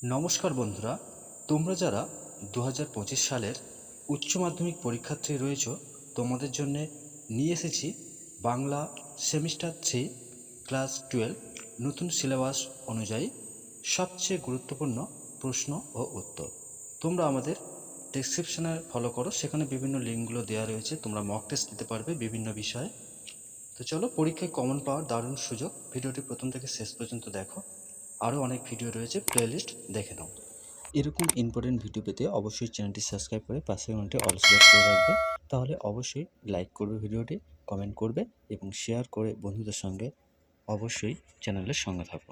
নমস্কার বন্ধুরা, তোমরা যারা 2025 সালের উচ্চ মাধ্যমিক পরীক্ষার্থী রয়েছো, তোমাদের জন্যে নিয়ে এসেছি বাংলা সেমিস্টার 3 ক্লাস 12 নতুন সিলেবাস অনুযায়ী সবচেয়ে গুরুত্বপূর্ণ প্রশ্ন ও উত্তর। তোমরা আমাদের ডেসক্রিপশনে ফলো করো, সেখানে বিভিন্ন লিঙ্কগুলো দেওয়া রয়েছে, তোমরা মক টেস্ট দিতে পারবে বিভিন্ন বিষয়ে। তো চলো, পরীক্ষায় কমন পাওয়ার দারুণ সুযোগ। ভিডিওটি প্রথম থেকে শেষ পর্যন্ত দেখো, আরও অনেক ভিডিও রয়েছে, প্লেলিস্ট দেখে নাও। এরকম ইম্পর্টেন্ট ভিডিও পেতে অবশ্যই চ্যানেলটি সাবস্ক্রাইব করে পাশের ঘন্টাটি অল সিলেক্ট করে রাখবে। তাহলে অবশ্যই লাইক করবে ভিডিওটি, কমেন্ট করবে এবং শেয়ার করে বন্ধুদের সঙ্গে অবশ্যই চ্যানেলের সঙ্গে থাকো।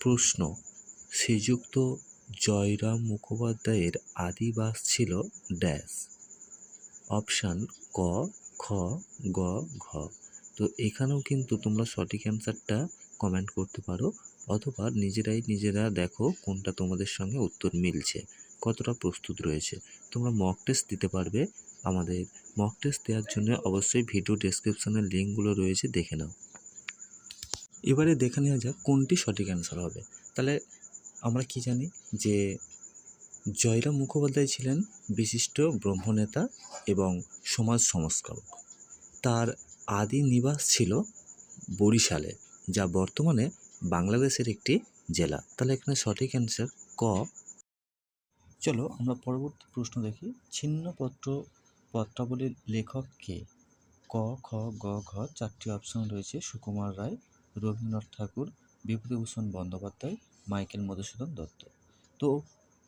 প্রশ্ন: শ্রীযুক্ত জয়রাম মুখোপাধ্যায়ের আদিবাস ছিল ড্যাশ। অপশান ক, খ, গ, ঘ। তো এখানেও কিন্তু তোমরা সঠিক অ্যান্সারটা কমেন্ট করতে পারো, অথবা নিজেরা দেখো কোনটা তোমাদের সঙ্গে উত্তর মিলছে, কতটা প্রস্তুত রয়েছে। তোমরা মক টেস্ট দিতে পারবে। আমাদের মক টেস্ট দেওয়ার জন্য অবশ্যই ভিডিও ডেসক্রিপশনের লিঙ্কগুলো রয়েছে, দেখে নাও। এবারে দেখে নেওয়া যাক কোনটি সঠিক অ্যান্সার হবে। তাহলে আমরা কি জানি যে জয়রাম মুখোপাধ্যায় ছিলেন বিশিষ্ট ব্রহ্মনেতা এবং সমাজ সংস্কারক। তার আদি নিবাস ছিল বরিশালে, যা বর্তমানে বাংলাদেশের একটি জেলা। তাহলে এখানে সঠিক অ্যান্সার ক। চলো আমরা পরবর্তী প্রশ্ন দেখি। ছিন্নপত্র পত্রাবলীর লেখক কে? ক, খ, গ, ঘ। চারটি অপশন রয়েছে: সুকুমার রায়, রবীন্দ্রনাথ ঠাকুর, বিভূতিভূষণ বন্দ্যোপাধ্যায়, মাইকেল মধুসূদন দত্ত। তো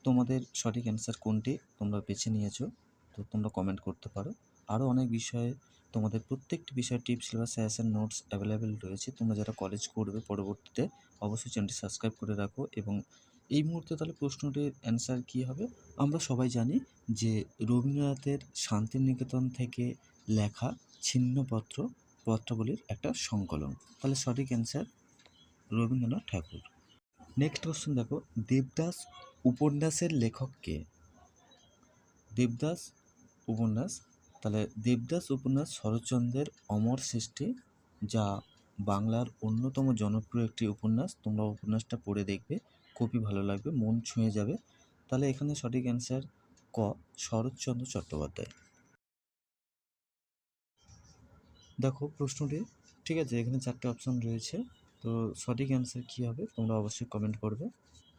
তোমাদের সঠিক অ্যান্সার কোনটি তোমরা বেছে নিয়েছো, তো তোমরা কমেন্ট করতে পারো। আরও অনেক বিষয়ে তোমাদের প্রত্যেকটি বিষয়ে tips, syllabus, suggestion, notes available রয়েছে। তোমরা যারা কলেজ করবে পরবর্তীতে অবশ্যই চ্যানেলটি সাবস্ক্রাইব করে রাখো। এবং এই মুহূর্তে তাহলে প্রশ্নটির অ্যান্সার কী হবে? আমরা সবাই জানি যে রবীন্দ্রনাথের শান্তিনিকেতন থেকে লেখা ছিন্নপত্র পত্রাবলীর একটা সংকলন। তাহলে সঠিক অ্যান্সার রবীন্দ্রনাথ ঠাকুর। নেক্সট কোশ্চেন দেখো, দেবদাস উপন্যাসের লেখক কে? দেবদাস উপন্যাস, তাহলে দেবদাস উপন্যাস শরৎচন্দ্রের অমর সৃষ্টি, যা বাংলার অন্যতম জনপ্রিয় একটি উপন্যাস। তোমরা উপন্যাসটা পড়ে দেখবে, খুবই ভালো লাগবে, মন ছুঁয়ে যাবে। তাহলে এখানে সঠিক অ্যান্সার ক, শরৎচন্দ্র চট্টোপাধ্যায়। দেখো প্রশ্নটি ঠিক আছে, এখানে চারটে অপশন রয়েছে, তো সঠিক অ্যান্সার কী হবে তোমরা অবশ্যই কমেন্ট করবে,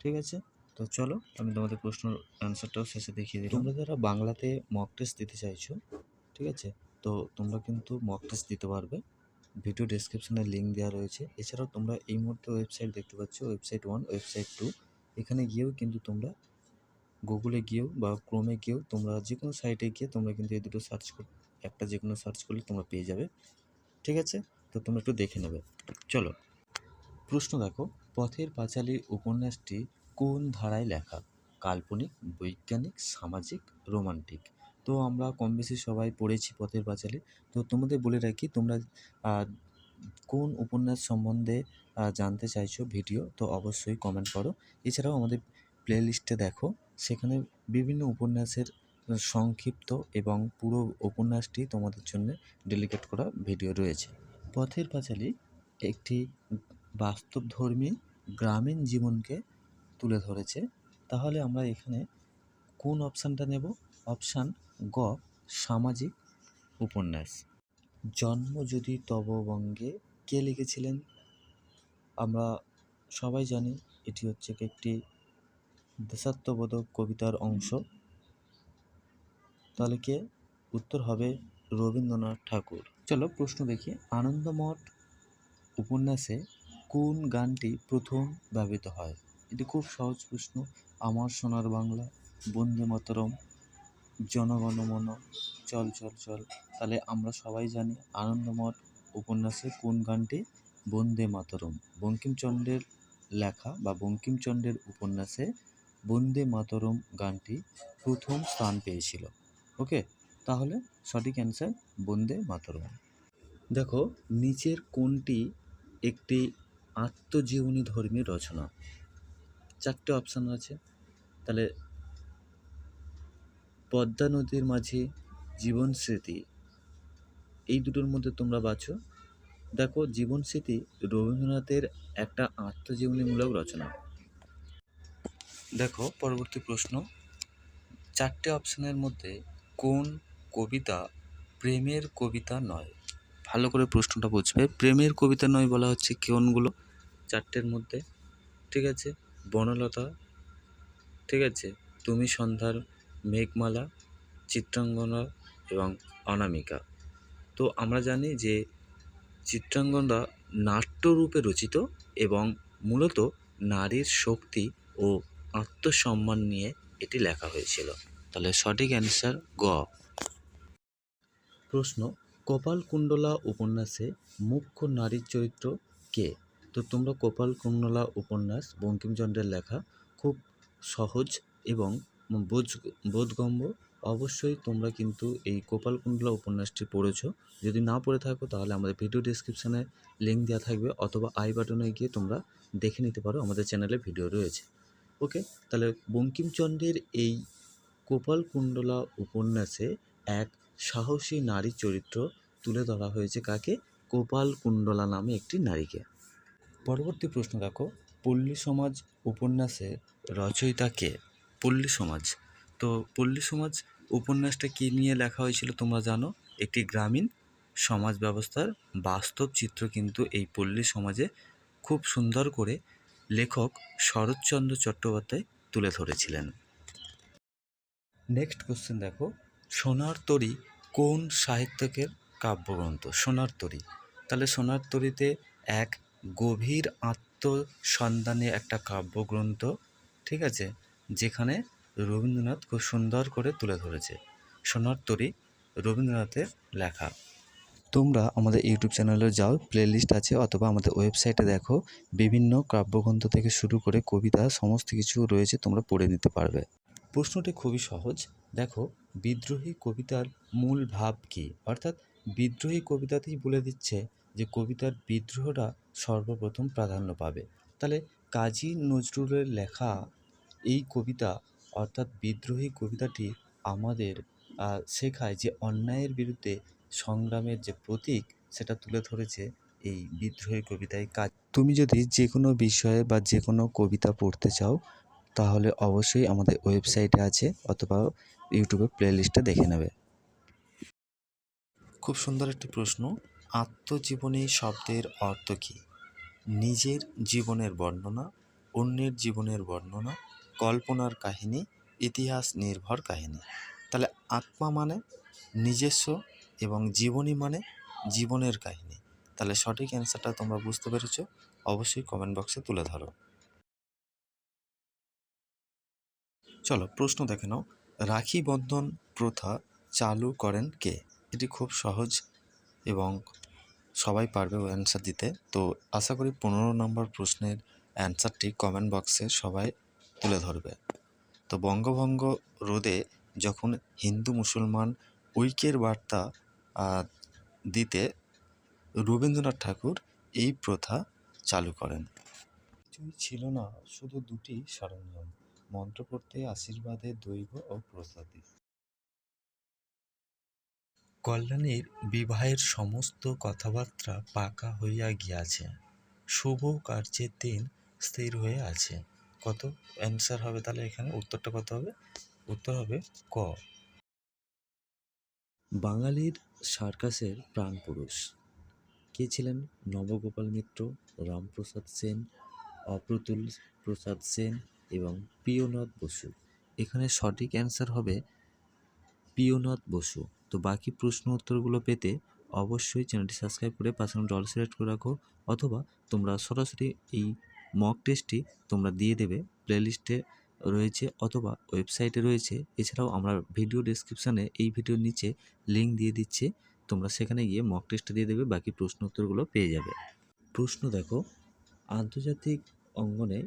ঠিক আছে? তো চলো আমি তোমাদের প্রশ্নের অ্যান্সারটাও শেষে দেখিয়ে দিই। তোমরা যারা বাংলাতে মক টেস্ট দিতে চাইছো, ঠিক আছে, তো তোমরা কিন্তু মক টেস্ট দিতে পারবে। ভিডিও ডেসক্রিপশনে লিঙ্ক দেওয়া রয়েছে। এছাড়াও তোমরা এই মুহূর্তে ওয়েবসাইট দেখতে পাচ্ছ, ওয়েবসাইট 1, ওয়েবসাইট 2। এখানে গিয়েও কিন্তু তোমরা গুগলে গিয়েও বা ক্রোমে গিয়েও তোমরা যে কোনো সাইটে গিয়ে তোমরা কিন্তু এই দুটো সার্চ একটা যে কোনো সার্চ করলে তোমরা পেয়ে যাবে, ঠিক আছে? তো তোমরা একটু দেখে নেবে। চলো প্রশ্ন দেখো, পথের পাঁচালী উপন্যাসটি কোন ধারায় লেখা? কাল্পনিক, বৈজ্ঞানিক, সামাজিক, রোমান্টিক। তো আমরা কম বেশি সবাই পড়েছি পথের পাঁচালী। তো তোমাদের বলে রাখি, তোমরা কোন উপন্যাস সম্বন্ধে জানতে চাইছো ভিডিও, তো অবশ্যই কমেন্ট করো। এছাড়াও আমাদের প্লে লিস্টে দেখো, সেখানে বিভিন্ন উপন্যাসের সংক্ষিপ্ত এবং পুরো উপন্যাসটি তোমাদের জন্য ডেডিকেট করা ভিডিও রয়েছে। পথের পাঁচালী একটি বাস্তবধর্মী গ্রামীণ জীবনকে তুলে ধরেছে। তাহলে আমরা এখানে কোন অপশানটা নেব? অপশান গ, সামাজিক উপন্যাস। জন্ম যদি তব বঙ্গে কে লিখেছিলেন? আমরা সবাই জানি এটি হচ্ছে একটি দেশাত্মবোধক কবিতার অংশ। তাহলে কে? উত্তর হবে রবীন্দ্রনাথ ঠাকুর। চলো প্রশ্ন দেখি, আনন্দমঠ উপন্যাসে কোন গানটি প্রথম ব্যবহৃত হয়? এটি খুব সহজ প্রশ্ন। আমার সোনার বাংলা, বন্দে মাতরম, জনগণমন, চল চল চল। তাহলে আমরা সবাই জানি আনন্দমঠ উপন্যাসে কোন গানটি? বন্দে মাতরম। বঙ্কিমচন্দ্রের লেখা বা বঙ্কিমচন্দ্রের উপন্যাসে বন্দে মাতরম গানটি প্রথম স্থান পেয়েছিল। ওকে, তাহলে সঠিক অ্যান্সার বন্দে মাতরম। দেখো নিচের কোনটি একটি আত্মজীবনী ধর্মী রচনা? চারটে অপশান আছে। তাহলে পদ্মা নদীর মাঝি, জীবন স্মৃতি, এই দুটোর মধ্যে তোমরা বাছো। দেখো, জীবন স্মৃতি রবীন্দ্রনাথের একটা আত্মজীবনীমূলক রচনা। দেখো পরবর্তী প্রশ্ন, চারটে অপশনের মধ্যে কোন কবিতা প্রেমের কবিতা নয়? ভালো করে প্রশ্নটা বুঝবে। প্রেমের কবিতা নয় বলা হচ্ছে কোনগুলো চারটের মধ্যে? ঠিক আছে, বনলতা, ঠিক আছে, তুমি সন্ধ্যার মেঘমালা, চিত্রাঙ্গনা এবং অনামিকা। তো আমরা জানি যে চিত্রাঙ্গনা নাট্যরূপে রচিত এবং মূলত নারীর শক্তি ও আত্মসম্মান নিয়ে এটি লেখা হয়েছিল। তাহলে সঠিক অ্যান্সার গ। প্রশ্ন, কপালকুণ্ডলা উপন্যাসে মুখ্য নারীর চরিত্র কে? তো তোমরা কপালকুণ্ডলা উপন্যাস বঙ্কিমচন্দ্রের লেখা, খুব সহজ এবং বোধগম্য। অবশ্যই তোমরা কিন্তু এই কপালকুণ্ডলা উপন্যাসটি পড়েছো। যদি না পড়ে থাকো তাহলে আমাদের ভিডিও ডেসক্রিপশানে লিঙ্ক দেওয়া থাকবে, অথবা আই বাটনে গিয়ে তোমরা দেখে নিতে পারো, আমাদের চ্যানেলে ভিডিও রয়েছে। ওকে, তাহলে বঙ্কিমচন্দ্রের এই কপালকুণ্ডলা উপন্যাসে এক সাহসী নারী চরিত্র তুলে ধরা হয়েছে। কাকে? কপালকুণ্ডলা নামে একটি নারীকে। পরবর্তী প্রশ্ন দেখো, পল্লী সমাজ উপন্যাসের রচয়িতা কে? পল্লী সমাজ, তো পল্লী সমাজ উপন্যাসটা কী নিয়ে লেখা হয়েছিল তোমরা জানো? একটি গ্রামীণ সমাজ ব্যবস্থার বাস্তব চিত্র কিন্তু এই পল্লী সমাজে খুব সুন্দর করে লেখক শরৎচন্দ্র চট্টোপাধ্যায় তুলে ধরেছিলেন। নেক্সট কোশ্চেন দেখো, সোনার তরী কোন সাহিত্যিকের কাব্যগ্রন্থ? সোনার তরী, তাহলে সোনার তরীতে এক গভীর আত্মসন্ধানে একটা কাব্যগ্রন্থ, ঠিক আছে, যেখানে রবীন্দ্রনাথ খুব সুন্দর করে তুলে ধরেছে। সোনার তরী রবীন্দ্রনাথের লেখা। তোমরা আমাদের ইউটিউব চ্যানেলে যাও, প্লেলিস্ট আছে, অথবা আমাদের ওয়েবসাইটে দেখো, বিভিন্ন কাব্যগ্রন্থ থেকে শুরু করে কবিতা সমস্ত কিছু রয়েছে, তোমরা পড়ে নিতে পারবে। প্রশ্নটি খুবই সহজ। দেখো, বিদ্রোহী কবিতার মূল ভাব কী? অর্থাৎ বিদ্রোহী কবিতাতেই বলে দিচ্ছে যে কবিতার বিদ্রোহটা সর্বপ্রথম প্রাধান্য পাবে। তাহলে কাজী নজরুলের লেখা এই কবিতা অর্থাৎ বিদ্রোহী কবিতাটি আমাদের শেখায় যে অন্যায়ের বিরুদ্ধে সংগ্রামের যে প্রতীক সেটা তুলে ধরেছে এই বিদ্রোহী কবিতায়। তুমি যদি যে কোনো বিষয়ে বা যে কোনো কবিতা পড়তে চাও তাহলে অবশ্যই আমাদের ওয়েবসাইটে আছে, অথবা ইউটিউবে প্লেলিস্টটা দেখে নেবে। খুব সুন্দর একটি প্রশ্ন, আত্মজীবনী শব্দের অর্থ কী? নিজের জীবনের বর্ণনা, অন্যের জীবনের বর্ণনা, কল্পনার কাহিনী, ইতিহাস নির্ভর কাহিনী। তাহলে আত্মা মানে নিজস্ব এবং জীবনী মানে জীবনের কাহিনী। তাহলে সঠিক অ্যান্সারটা তোমরা বুঝতে পেরেছো? অবশ্যই কমেন্ট বক্সে তুলে ধরো। চলো প্রশ্ন দেখে নাও, রাখি বন্ধন প্রথা চালু করেন কে? এটি খুব সহজ এবং সবাই পারবে অ্যান্সার দিতে। তো আশা করি 15 নম্বর প্রশ্নের অ্যান্সারটি কমেন্ট বক্সে সবাই তুলে ধরবে। তো বঙ্গভঙ্গ রোধে যখন হিন্দু মুসলমান ঐক্যের বার্তা দিতে রবীন্দ্রনাথ ঠাকুর এই প্রথা চালু করেন। কিছুই ছিল না, শুধু দুটি সরঞ্জাম, মন্ত্র পড়তে আশীর্বাদের দৈব ও প্রসাদী। কল্যাণীর বিবাহের সমস্ত কথাবার্তা পাকা হইয়া গিয়াছে, শুভ কার্যের দিন স্থির হয়ে আছে। কত অ্যান্সার হবে তাহলে এখানে? উত্তরটা কত হবে? উত্তর হবে ক। বাঙালির সার্কাসের প্রাণপুরুষ কে ছিলেন? নবগোপাল মিত্র, রামপ্রসাদ সেন, অপ্রতুল প্রসাদ সেন এবং প্রিয়নাথ বসু। এখানে সঠিক অ্যান্সার হবে প্রিয়নাথ বসু। তো বাকি প্রশ্ন উত্তরগুলো পেতে অবশ্যই চ্যানেলটি সাবস্ক্রাইব করে পাশে অল সিলেক্ট করে রাখো, অথবা তোমরা সরাসরি এই মক টেস্টটি তোমরা দিয়ে দেবে, প্লেলিস্টে রয়েছে অথবা ওয়েবসাইটে রয়েছে। এছাড়াও আমরা ভিডিও ডেসক্রিপশানে এই ভিডিওর নিচে লিঙ্ক দিয়ে দিচ্ছি, তোমরা সেখানে গিয়ে মক টেস্টটা দিয়ে দেবে, বাকি প্রশ্ন উত্তরগুলো পেয়ে যাবে। প্রশ্ন দেখো, আন্তর্জাতিক অঙ্গনে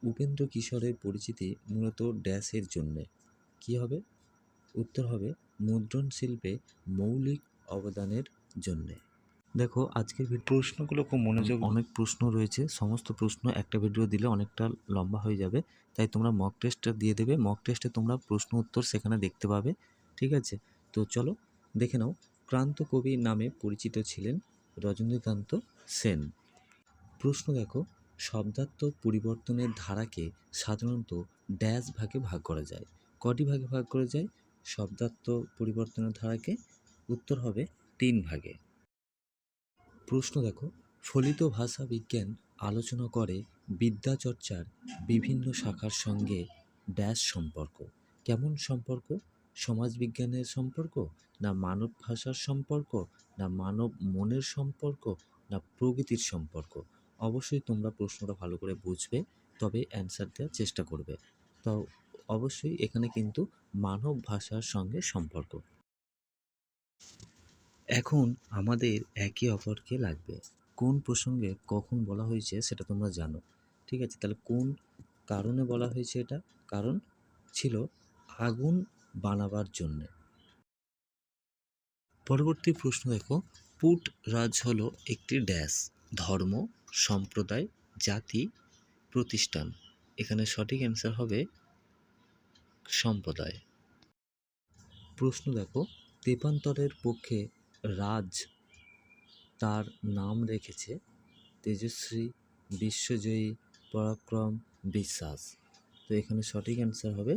উপেন্দ্র কিশোরের পরিচিতি মূলত ড্যাশের জন্যে। কী হবে? উত্তর হবে মুদ্রণ শিল্পে মৌলিক অবদানের জন্যে। দেখো আজকের প্রশ্নগুলো খুব মনোযোগ, অনেক প্রশ্ন রয়েছে, সমস্ত প্রশ্ন একটা ভিডিও দিলে অনেকটা লম্বা হয়ে যাবে, তাই তোমরা মক টেস্টটা দিয়ে দেবে। মক টেস্টে তোমরা প্রশ্ন উত্তর সেখানে দেখতে পাবে, ঠিক আছে? তো চলো দেখে নাও, ক্রান্ত কবি নামে পরিচিত ছিলেন রজনীকান্ত সেন। প্রশ্ন দেখো, শব্দার্থ পরিবর্তনের ধারাকে সাধারণত ড্যাশ ভাগে ভাগ করা যায়? কটি ভাগে ভাগ করা যায় শব্দার্থ পরিবর্তনের ধারাকে? উত্তর হবে 3 ভাগে। প্রশ্ন দেখো, ফলিত ভাষা বিজ্ঞান আলোচনা করে বিদ্যাচর্চার বিভিন্ন শাখার সঙ্গে ড্যাশ সম্পর্ক। কেমন সম্পর্ক? সমাজবিজ্ঞানের সম্পর্ক, না মানব ভাষার সম্পর্ক, না মানব মনের সম্পর্ক, না প্রকৃতির সম্পর্ক? অবশ্যই তোমরা প্রশ্নটা ভালো করে বুঝবে, তবে অ্যান্সার দেওয়ার চেষ্টা করবে। তো অবশ্যই এখানে কিন্তু মানব ভাষার সঙ্গে সম্পর্ক। এখন আমাদের একে অপরকে লাগবে। কোন প্রসঙ্গে কখন বলা হয়েছে সেটা তোমরা জানো, ঠিক আছে? তাহলে কোন কারণে বলা হয়েছে এটা? কারণ ছিল আগুন বানাবার জন্যে। পরবর্তী প্রশ্ন দেখো, পুট রাজ হলো একটি ড্যাশ ধর্ম, সম্প্রদায়, জাতি, প্রতিষ্ঠান। এখানে সঠিক অ্যান্সার হবে সম্প্রদায়। প্রশ্ন দেখো, তেপান্তরের পক্ষে রাজ তার নাম রেখেছে তেজস্বী, বিশ্বজয়ী, পরাক্রম, বিশ্বাস। তো এখানে সঠিক অ্যান্সার হবে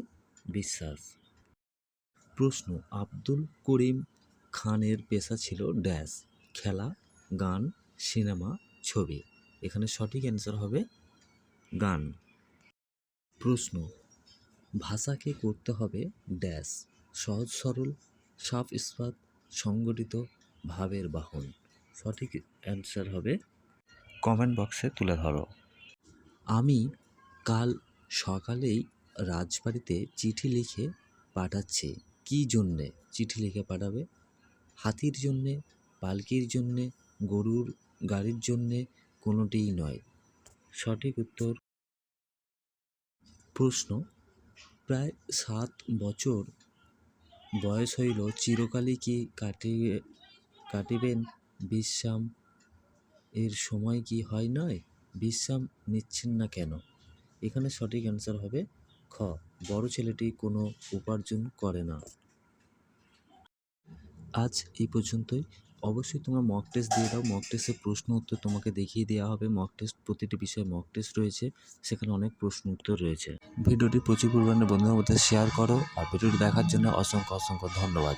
বিশ্বাস। প্রশ্ন, আব্দুল করিম খানের পেশা ছিল ড্যাশ খেলা, গান, সিনেমা, ছবি। এখানে সঠিক অ্যান্সার হবে গান। প্রশ্ন, ভাষাকে করতে হবে ড্যাশ সহজ সরল, সাফ ইস্পাত, সংগঠিত, ভাবের বাহন। সঠিক অ্যান্সার হবে কমেন্ট বক্সে তুলে ধরো। আমি কাল সকালেই রাজবাড়িতে চিঠি লিখে পাঠাচ্ছি। কী জন্যে চিঠি লিখে পাঠাবে? হাতির জন্যে, পালকির জন্যে, গরুর গাড়ির জন্যে, কোনোটিই নয়। সঠিক উত্তর। প্রশ্ন, প্রায় 7 বছর বয়স হইল চিরকালই কি কাটিবেন বিশ্রাম এর সময় কি হয় নয়? বিশ্রাম নিচ্ছেন না কেন? এখানে সঠিক অ্যান্সার হবে খ, বড় ছেলেটি কোনো উপার্জন করে না। আজ এই পর্যন্তই। অবশ্যই তোমরা মক টেস্ট দিয়ে দাও। মক টেস্টের প্রশ্ন উত্তর তোমাকে দেখিয়ে দেওয়া হবে। মক টেস্ট, প্রতিটি বিষয়ে মক টেস্ট রয়েছে, সেখানে অনেক প্রশ্ন উত্তর রয়েছে। ভিডিওটি প্রচুর পরিমাণে বন্ধুদের মধ্যে শেয়ার করো, আর ভিডিওটি দেখার জন্য অসংখ্য অসংখ্য ধন্যবাদ।